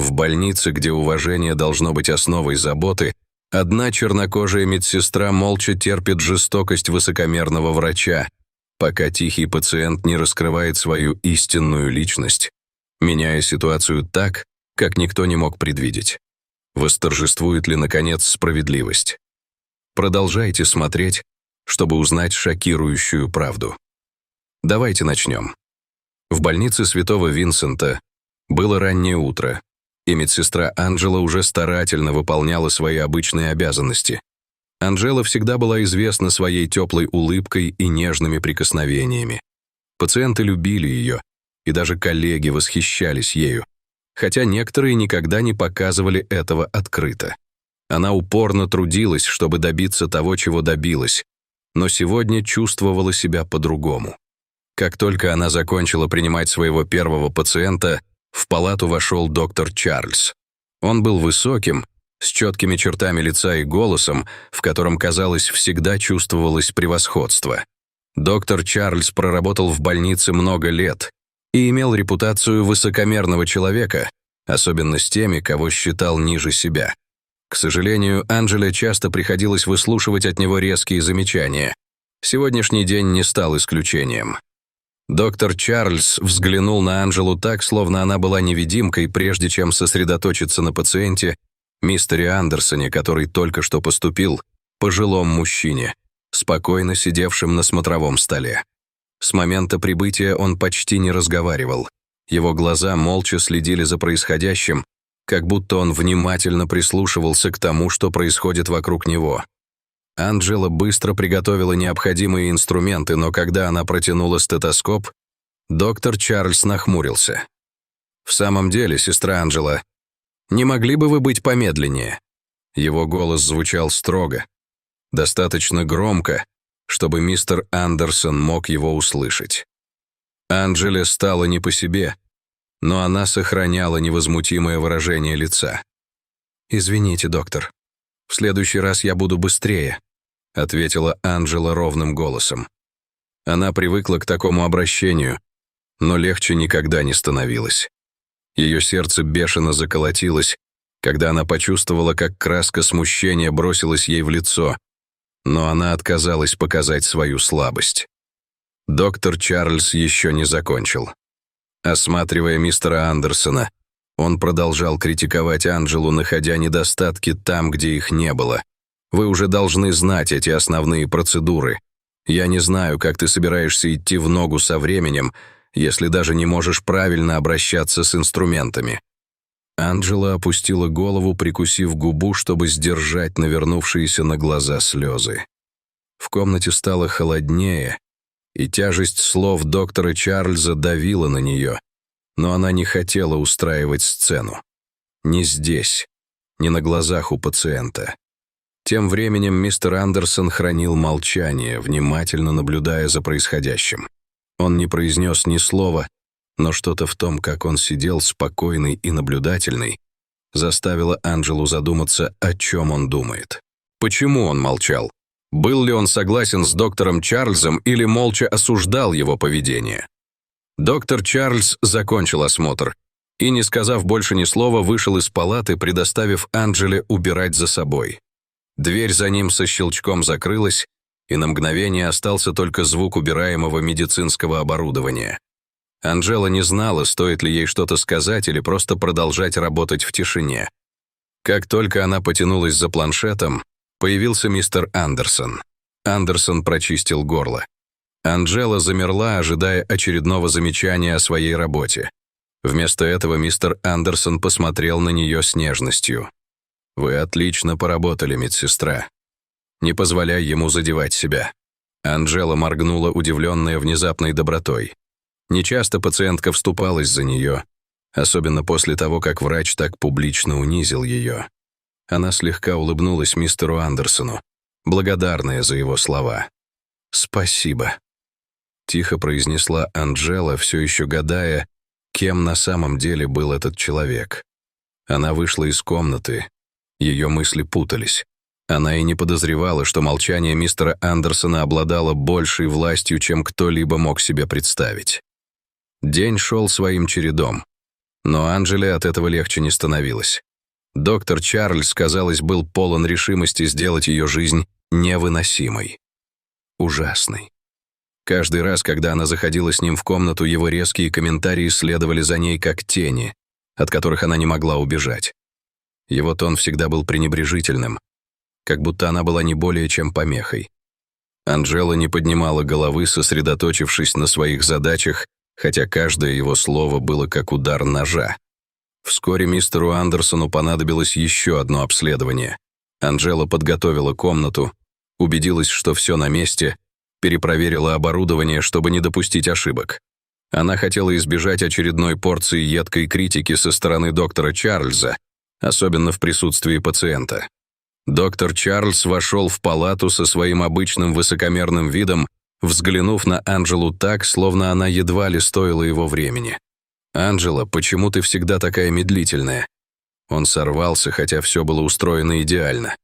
В больнице, где уважение должно быть основой заботы, одна чернокожая медсестра молча терпит жестокость высокомерного врача, пока тихий пациент не раскрывает свою истинную личность, меняя ситуацию так, как никто не мог предвидеть. Восторжествует ли, наконец, справедливость? Продолжайте смотреть, чтобы узнать шокирующую правду. Давайте начнем. В больнице Святого Винсента было раннее утро, и медсестра Анджела уже старательно выполняла свои обычные обязанности. Анджела всегда была известна своей теплой улыбкой и нежными прикосновениями. Пациенты любили ее, и даже коллеги восхищались ею, хотя некоторые никогда не показывали этого открыто. Она упорно трудилась, чтобы добиться того, чего добилась, но сегодня чувствовала себя по-другому. Как только она закончила принимать своего первого пациента, в палату вошел доктор Чарльз. Он был высоким, с четкими чертами лица и голосом, в котором, казалось, всегда чувствовалось превосходство. Доктор Чарльз проработал в больнице много лет и имел репутацию высокомерного человека, особенно с теми, кого считал ниже себя. К сожалению, Анджеле часто приходилось выслушивать от него резкие замечания. Сегодняшний день не стал исключением. Доктор Чарльз взглянул на Анджелу так, словно она была невидимкой, прежде чем сосредоточиться на пациенте, мистере Андерсоне, который только что поступил, пожилом мужчине, спокойно сидевшем на смотровом столе. С момента прибытия он почти не разговаривал. Его глаза молча следили за происходящим, как будто он внимательно прислушивался к тому, что происходит вокруг него. Анджела быстро приготовила необходимые инструменты, но когда она протянула стетоскоп, доктор Чарльз нахмурился. «В самом деле, сестра Анджела, не могли бы вы быть помедленнее?» Его голос звучал строго, достаточно громко, чтобы мистер Андерсон мог его услышать. Анджеле стало не по себе, но она сохраняла невозмутимое выражение лица. «Извините, доктор, в следующий раз я буду быстрее», ответила Анджела ровным голосом. Она привыкла к такому обращению, но легче никогда не становилось. Ее сердце бешено заколотилось, когда она почувствовала, как краска смущения бросилась ей в лицо, но она отказалась показать свою слабость. Доктор Чарльз еще не закончил. Осматривая мистера Андерсона, он продолжал критиковать Анджелу, находя недостатки там, где их не было. «Вы уже должны знать эти основные процедуры. Я не знаю, как ты собираешься идти в ногу со временем, если даже не можешь правильно обращаться с инструментами». Анджела опустила голову, прикусив губу, чтобы сдержать навернувшиеся на глаза слезы. В комнате стало холоднее, и тяжесть слов доктора Чарльза давила на нее, но она не хотела устраивать сцену. Не здесь, не на глазах у пациента. Тем временем мистер Андерсон хранил молчание, внимательно наблюдая за происходящим. Он не произнес ни слова, но что-то в том, как он сидел спокойный и наблюдательный, заставило Анджелу задуматься, о чем он думает. Почему он молчал? Был ли он согласен с доктором Чарльзом или молча осуждал его поведение? Доктор Чарльз закончил осмотр и, не сказав больше ни слова, вышел из палаты, предоставив Анджеле убирать за собой. Дверь за ним со щелчком закрылась, и на мгновение остался только звук убираемого медицинского оборудования. Анджела не знала, стоит ли ей что-то сказать или просто продолжать работать в тишине. Как только она потянулась за планшетом, появился мистер Андерсон. Андерсон прочистил горло. Анджела замерла, ожидая очередного замечания о своей работе. Вместо этого мистер Андерсон посмотрел на нее с нежностью. «Вы отлично поработали, медсестра. Не позволяй ему задевать себя». Анджела моргнула, удивленная внезапной добротой. Нечасто пациентка вступалась за нее, особенно после того, как врач так публично унизил ее. Она слегка улыбнулась мистеру Андерсону, благодарная за его слова. «Спасибо», — тихо произнесла Анджела, все еще гадая, кем на самом деле был этот человек. Она вышла из комнаты, ее мысли путались. Она и не подозревала, что молчание мистера Андерсона обладало большей властью, чем кто-либо мог себе представить. День шел своим чередом. Но Анджеле от этого легче не становилось. Доктор Чарльз, казалось, был полон решимости сделать ее жизнь невыносимой. Ужасной. Каждый раз, когда она заходила с ним в комнату, его резкие комментарии следовали за ней как тени, от которых она не могла убежать. Его тон всегда был пренебрежительным, как будто она была не более чем помехой. Анджела не поднимала головы, сосредоточившись на своих задачах, хотя каждое его слово было как удар ножа. Вскоре мистеру Андерсону понадобилось еще одно обследование. Анджела подготовила комнату, убедилась, что все на месте, перепроверила оборудование, чтобы не допустить ошибок. Она хотела избежать очередной порции едкой критики со стороны доктора Чарльза, особенно в присутствии пациента. Доктор Чарльз вошел в палату со своим обычным высокомерным видом, взглянув на Анджелу так, словно она едва ли стоила его времени. «Анджела, почему ты всегда такая медлительная?» Он сорвался, хотя все было устроено идеально.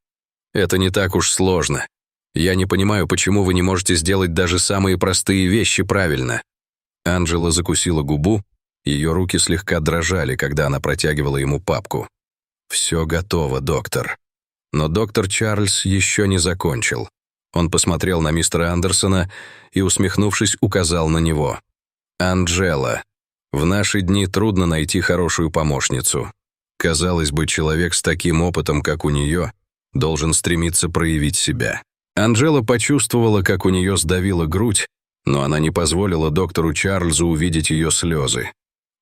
«Это не так уж сложно. Я не понимаю, почему вы не можете сделать даже самые простые вещи правильно». Анджела закусила губу, ее руки слегка дрожали, когда она протягивала ему папку. «Все готово, доктор». Но доктор Чарльз еще не закончил. Он посмотрел на мистера Андерсона и, усмехнувшись, указал на него. «Анджела, в наши дни трудно найти хорошую помощницу. Казалось бы, человек с таким опытом, как у нее, должен стремиться проявить себя». Анджела почувствовала, как у нее сдавила грудь, но она не позволила доктору Чарльзу увидеть ее слезы.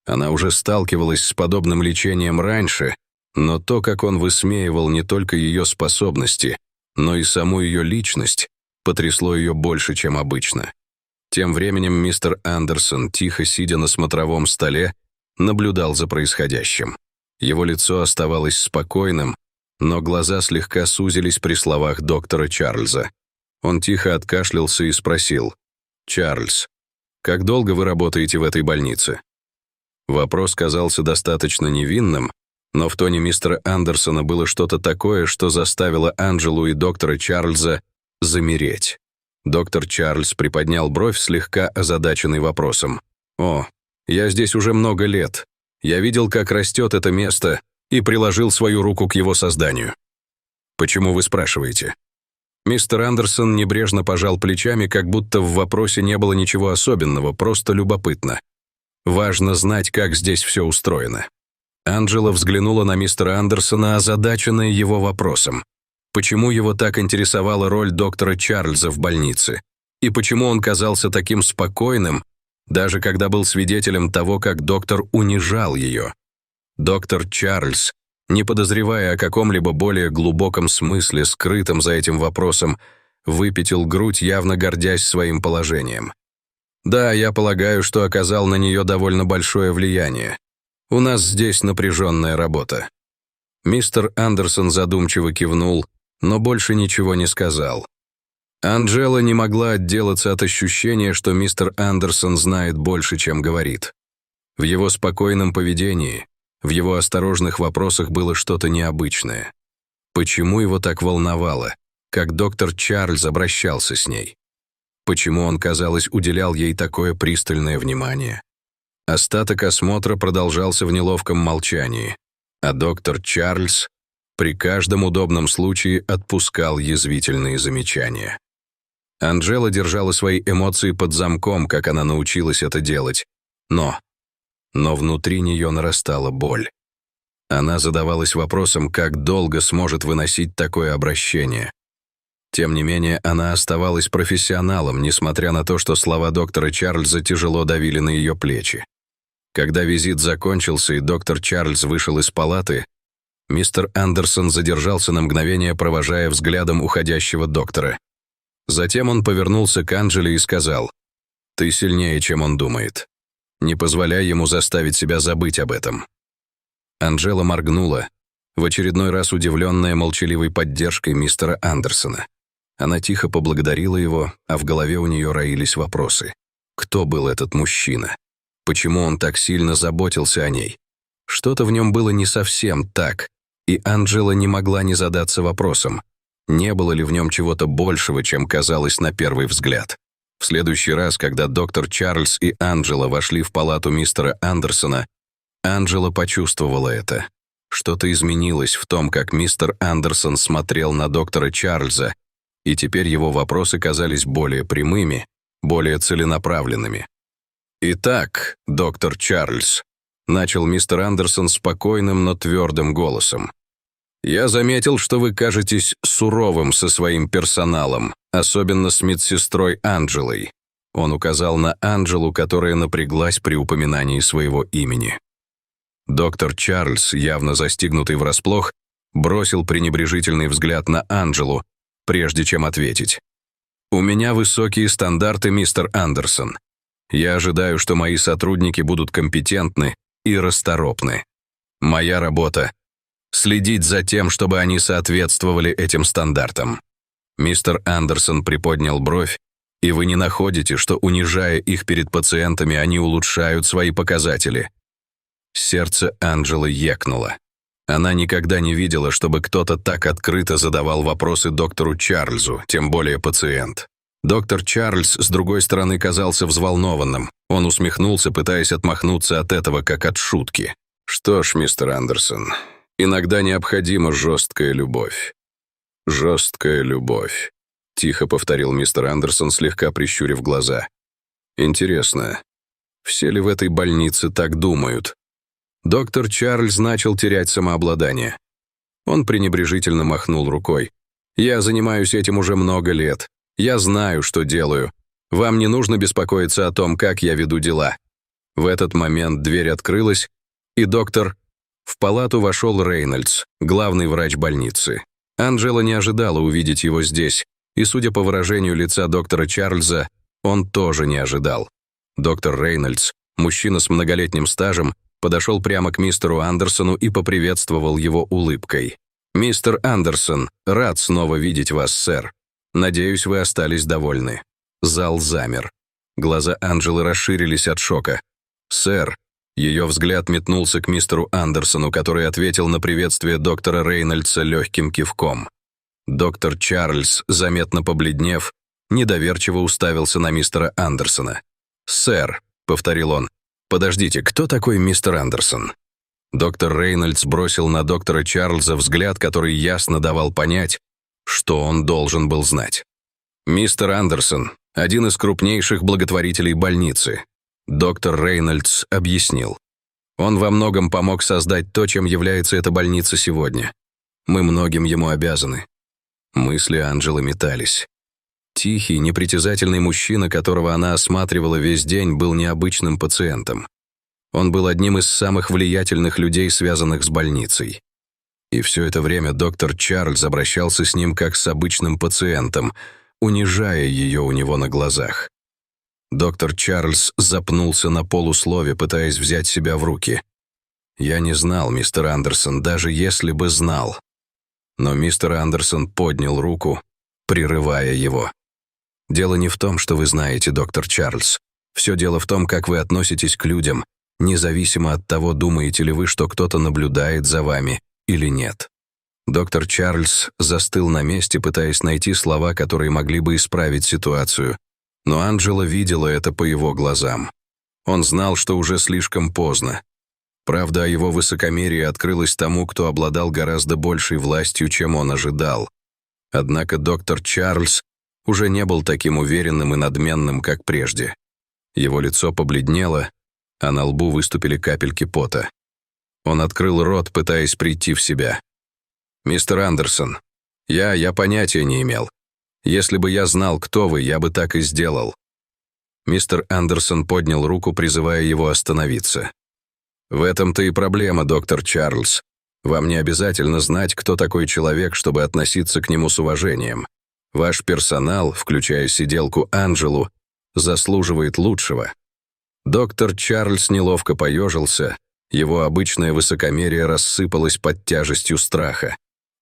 Она уже сталкивалась с подобным лечением раньше, но то, как он высмеивал не только ее способности, но и саму ее личность, потрясло ее больше, чем обычно. Тем временем мистер Андерсон, тихо сидя на смотровом столе, наблюдал за происходящим. Его лицо оставалось спокойным, но глаза слегка сузились при словах доктора Чарльза. Он тихо откашлялся и спросил: «Чарльз, как долго вы работаете в этой больнице?» Вопрос казался достаточно невинным, но в тоне мистера Андерсона было что-то такое, что заставило Анджелу и доктора Чарльза замереть. Доктор Чарльз приподнял бровь, слегка озадаченный вопросом. «О, я здесь уже много лет. Я видел, как растет это место, и приложил свою руку к его созданию». «Почему вы спрашиваете?» Мистер Андерсон небрежно пожал плечами, как будто в вопросе не было ничего особенного, просто любопытно. «Важно знать, как здесь все устроено». Анджела взглянула на мистера Андерсона, озадаченная его вопросом. Почему его так интересовала роль доктора Чарльза в больнице? И почему он казался таким спокойным, даже когда был свидетелем того, как доктор унижал ее? Доктор Чарльз, не подозревая о каком-либо более глубоком смысле, скрытом за этим вопросом, выпятил грудь, явно гордясь своим положением. «Да, я полагаю, что оказал на нее довольно большое влияние. У нас здесь напряженная работа». Мистер Андерсон задумчиво кивнул, но больше ничего не сказал. Анджела не могла отделаться от ощущения, что мистер Андерсон знает больше, чем говорит. В его спокойном поведении, в его осторожных вопросах было что-то необычное. Почему его так волновало, как доктор Чарльз обращался с ней? Почему он, казалось, уделял ей такое пристальное внимание? Остаток осмотра продолжался в неловком молчании, а доктор Чарльз при каждом удобном случае отпускал язвительные замечания. Анджела держала свои эмоции под замком, как она научилась это делать, но внутри нее нарастала боль. Она задавалась вопросом, как долго сможет выносить такое обращение. Тем не менее, она оставалась профессионалом, несмотря на то, что слова доктора Чарльза тяжело давили на ее плечи. Когда визит закончился и доктор Чарльз вышел из палаты, мистер Андерсон задержался на мгновение, провожая взглядом уходящего доктора. Затем он повернулся к Анджеле и сказал: «Ты сильнее, чем он думает. Не позволяй ему заставить себя забыть об этом». Анджела моргнула, в очередной раз удивленная молчаливой поддержкой мистера Андерсона. Она тихо поблагодарила его, а в голове у нее роились вопросы. Кто был этот мужчина? Почему он так сильно заботился о ней? Что-то в нем было не совсем так, и Анджела не могла не задаться вопросом, не было ли в нем чего-то большего, чем казалось на первый взгляд. В следующий раз, когда доктор Чарльз и Анджела вошли в палату мистера Андерсона, Анджела почувствовала это. Что-то изменилось в том, как мистер Андерсон смотрел на доктора Чарльза, и теперь его вопросы казались более прямыми, более целенаправленными. «Итак, доктор Чарльз», — начал мистер Андерсон спокойным, но твердым голосом, «я заметил, что вы кажетесь суровым со своим персоналом, особенно с медсестрой Анджелой». Он указал на Анджелу, которая напряглась при упоминании своего имени. Доктор Чарльз, явно застигнутый врасплох, бросил пренебрежительный взгляд на Анджелу, прежде чем ответить. «У меня высокие стандарты, мистер Андерсон. Я ожидаю, что мои сотрудники будут компетентны и расторопны. Моя работа — следить за тем, чтобы они соответствовали этим стандартам». Мистер Андерсон приподнял бровь, «И вы не находите, что, унижая их перед пациентами, они улучшают свои показатели?» Сердце Анджелы екнуло. Она никогда не видела, чтобы кто-то так открыто задавал вопросы доктору Чарльзу, тем более пациент. Доктор Чарльз, с другой стороны, казался взволнованным. Он усмехнулся, пытаясь отмахнуться от этого, как от шутки. «Что ж, мистер Андерсон, иногда необходима жесткая любовь». «Жесткая любовь», — тихо повторил мистер Андерсон, слегка прищурив глаза. «Интересно, все ли в этой больнице так думают?» Доктор Чарльз начал терять самообладание. Он пренебрежительно махнул рукой. «Я занимаюсь этим уже много лет. Я знаю, что делаю. Вам не нужно беспокоиться о том, как я веду дела». В этот момент дверь открылась, и в палату вошел Рейнольдс, главный врач больницы. Анджела не ожидала увидеть его здесь, и, судя по выражению лица доктора Чарльза, он тоже не ожидал. Доктор Рейнольдс, мужчина с многолетним стажем, подошел прямо к мистеру Андерсону и поприветствовал его улыбкой. «Мистер Андерсон, рад снова видеть вас, сэр. Надеюсь, вы остались довольны». Зал замер. Глаза Анджелы расширились от шока. «Сэр». Ее взгляд метнулся к мистеру Андерсону, который ответил на приветствие доктора Рейнольдса легким кивком. Доктор Чарльз, заметно побледнев, недоверчиво уставился на мистера Андерсона. «Сэр», — повторил он, — «подождите, кто такой мистер Андерсон?» Доктор Рейнольдс бросил на доктора Чарльза взгляд, который ясно давал понять, что он должен был знать. «Мистер Андерсон — один из крупнейших благотворителей больницы», — доктор Рейнольдс объяснил. «Он во многом помог создать то, чем является эта больница сегодня. Мы многим ему обязаны». Мысли Анджелы метались. Тихий, непритязательный мужчина, которого она осматривала весь день, был необычным пациентом. Он был одним из самых влиятельных людей, связанных с больницей. И все это время доктор Чарльз обращался с ним как с обычным пациентом, унижая ее у него на глазах. Доктор Чарльз запнулся на полуслове, пытаясь взять себя в руки. «Я не знал, мистер Андерсон, даже если бы знал». Но мистер Андерсон поднял руку, прерывая его. «Дело не в том, что вы знаете, доктор Чарльз. Все дело в том, как вы относитесь к людям, независимо от того, думаете ли вы, что кто-то наблюдает за вами или нет». Доктор Чарльз застыл на месте, пытаясь найти слова, которые могли бы исправить ситуацию. Но Анджела видела это по его глазам. Он знал, что уже слишком поздно. Правда о его высокомерии открылась тому, кто обладал гораздо большей властью, чем он ожидал. Однако доктор Чарльз уже не был таким уверенным и надменным, как прежде. Его лицо побледнело, а на лбу выступили капельки пота. Он открыл рот, пытаясь прийти в себя. «Мистер Андерсон, я понятия не имел. Если бы я знал, кто вы, я бы так и сделал». Мистер Андерсон поднял руку, призывая его остановиться. «В этом-то и проблема, доктор Чарльз. Вам не обязательно знать, кто такой человек, чтобы относиться к нему с уважением. Ваш персонал, включая сиделку Анджелу, заслуживает лучшего». Доктор Чарльз неловко поежился, его обычное высокомерие рассыпалось под тяжестью страха.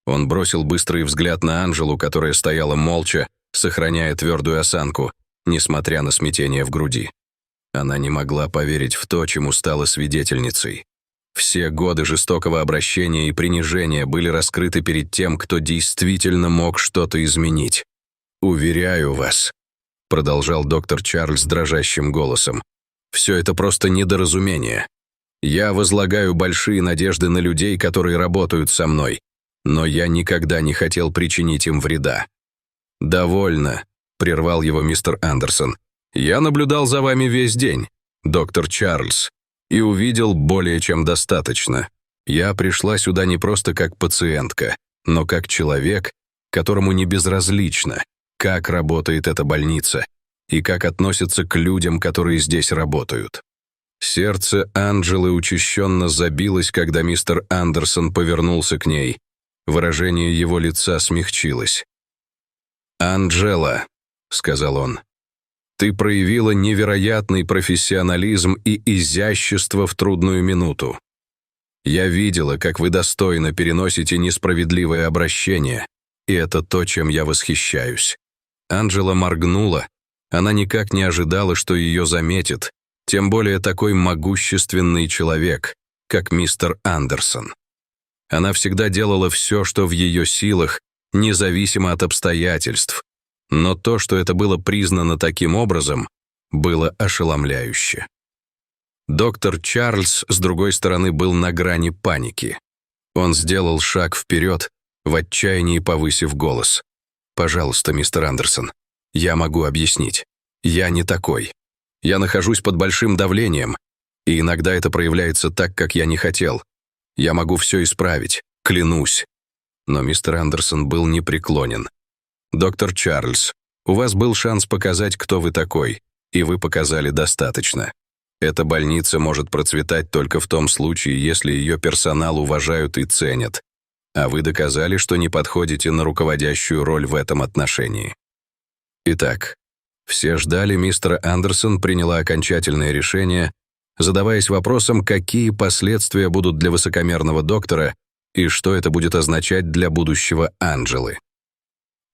Он бросил быстрый взгляд на Анджелу, которая стояла молча, сохраняя твердую осанку, несмотря на смятение в груди. Она не могла поверить в то, чему стала свидетельницей. Все годы жестокого обращения и принижения были раскрыты перед тем, кто действительно мог что-то изменить. «Уверяю вас», — продолжал доктор Чарльз дрожащим голосом, «все это просто недоразумение. Я возлагаю большие надежды на людей, которые работают со мной, но я никогда не хотел причинить им вреда». «Довольно», — прервал его мистер Андерсон. «Я наблюдал за вами весь день, доктор Чарльз, и увидел более чем достаточно. Я пришла сюда не просто как пациентка, но как человек, которому не безразлично, как работает эта больница и как относятся к людям, которые здесь работают». Сердце Анджелы учащенно забилось, когда мистер Андерсон повернулся к ней. Выражение его лица смягчилось. «Анджела», — сказал он, — «ты проявила невероятный профессионализм и изящество в трудную минуту. Я видела, как вы достойно переносите несправедливое обращение, и это то, чем я восхищаюсь». Анджела моргнула. Она никак не ожидала, что ее заметит, тем более такой могущественный человек, как мистер Андерсон. Она всегда делала все, что в ее силах, независимо от обстоятельств, но то, что это было признано таким образом, было ошеломляюще. Доктор Чарльз, с другой стороны, был на грани паники. Он сделал шаг вперед, в отчаянии повысив голос. «Пожалуйста, мистер Андерсон, я могу объяснить. Я не такой. Я нахожусь под большим давлением, и иногда это проявляется так, как я не хотел. Я могу все исправить, клянусь». Но мистер Андерсон был непреклонен. «Доктор Чарльз, у вас был шанс показать, кто вы такой, и вы показали достаточно. Эта больница может процветать только в том случае, если ее персонал уважают и ценят, а вы доказали, что не подходите на руководящую роль в этом отношении». Итак, все ждали, мистер Андерсон приняла окончательное решение, задаваясь вопросом, какие последствия будут для высокомерного доктора и что это будет означать для будущего Анджелы.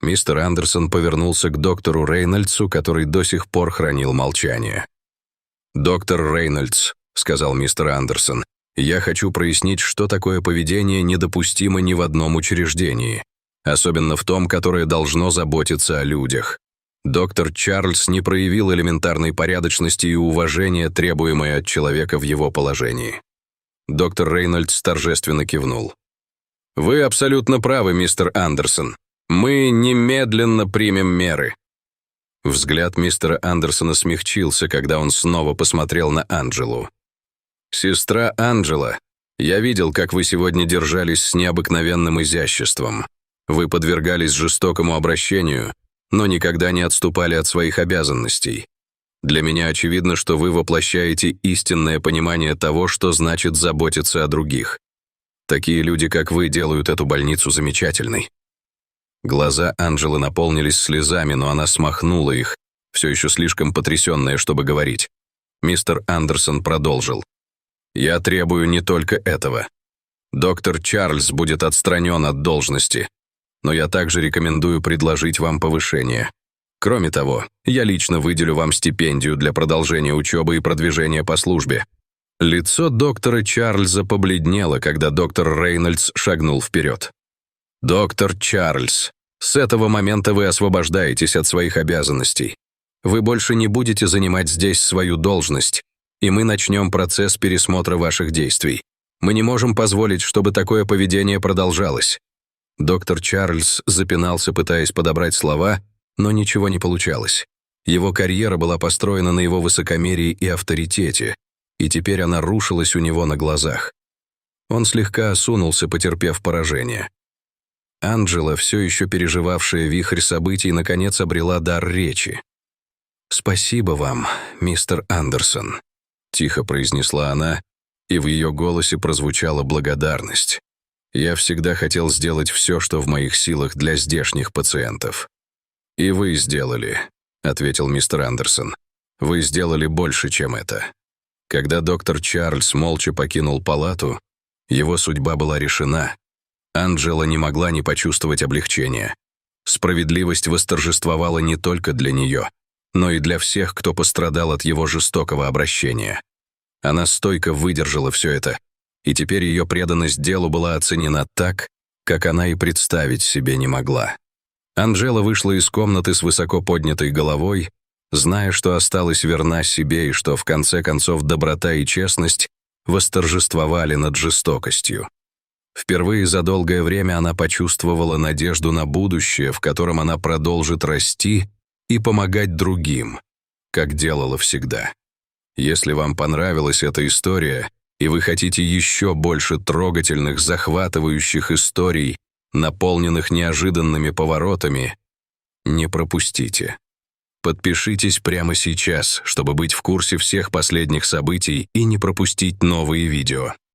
Мистер Андерсон повернулся к доктору Рейнольдсу, который до сих пор хранил молчание. «Доктор Рейнольдс», — сказал мистер Андерсон, «я хочу прояснить, что такое поведение недопустимо ни в одном учреждении, особенно в том, которое должно заботиться о людях. Доктор Чарльз не проявил элементарной порядочности и уважения, требуемое от человека в его положении». Доктор Рейнольдс торжественно кивнул. «Вы абсолютно правы, мистер Андерсон. Мы немедленно примем меры». Взгляд мистера Андерсона смягчился, когда он снова посмотрел на Анджелу. «Сестра Анджела, я видел, как вы сегодня держались с необыкновенным изяществом. Вы подвергались жестокому обращению, но никогда не отступали от своих обязанностей. Для меня очевидно, что вы воплощаете истинное понимание того, что значит заботиться о других. Такие люди, как вы, делают эту больницу замечательной». Глаза Анджелы наполнились слезами, но она смахнула их, все еще слишком потрясенная, чтобы говорить. Мистер Андерсон продолжил. «Я требую не только этого. Доктор Чарльз будет отстранен от должности, но я также рекомендую предложить вам повышение. Кроме того, я лично выделю вам стипендию для продолжения учебы и продвижения по службе». Лицо доктора Чарльза побледнело, когда доктор Рейнольдс шагнул вперед. «Доктор Чарльз, с этого момента вы освобождаетесь от своих обязанностей. Вы больше не будете занимать здесь свою должность, и мы начнем процесс пересмотра ваших действий. Мы не можем позволить, чтобы такое поведение продолжалось». Доктор Чарльз запинался, пытаясь подобрать слова, но ничего не получалось. Его карьера была построена на его высокомерии и авторитете, и теперь она рушилась у него на глазах. Он слегка осунулся, потерпев поражение. Анджела, все еще переживавшая вихрь событий, наконец обрела дар речи. «Спасибо вам, мистер Андерсон», — тихо произнесла она, и в ее голосе прозвучала благодарность. «Я всегда хотел сделать все, что в моих силах для здешних пациентов». «И вы сделали», — ответил мистер Андерсон. «Вы сделали больше, чем это». Когда доктор Чарльз молча покинул палату, его судьба была решена. Анджела не могла не почувствовать облегчения. Справедливость восторжествовала не только для нее, но и для всех, кто пострадал от его жестокого обращения. Она стойко выдержала все это, и теперь ее преданность делу была оценена так, как она и представить себе не могла. Анджела вышла из комнаты с высоко поднятой головой, зная, что осталась верна себе и что, в конце концов, доброта и честность восторжествовали над жестокостью. Впервые за долгое время она почувствовала надежду на будущее, в котором она продолжит расти и помогать другим, как делала всегда. Если вам понравилась эта история, и вы хотите еще больше трогательных, захватывающих историй, наполненных неожиданными поворотами, не пропустите. Подпишитесь прямо сейчас, чтобы быть в курсе всех последних событий и не пропустить новые видео.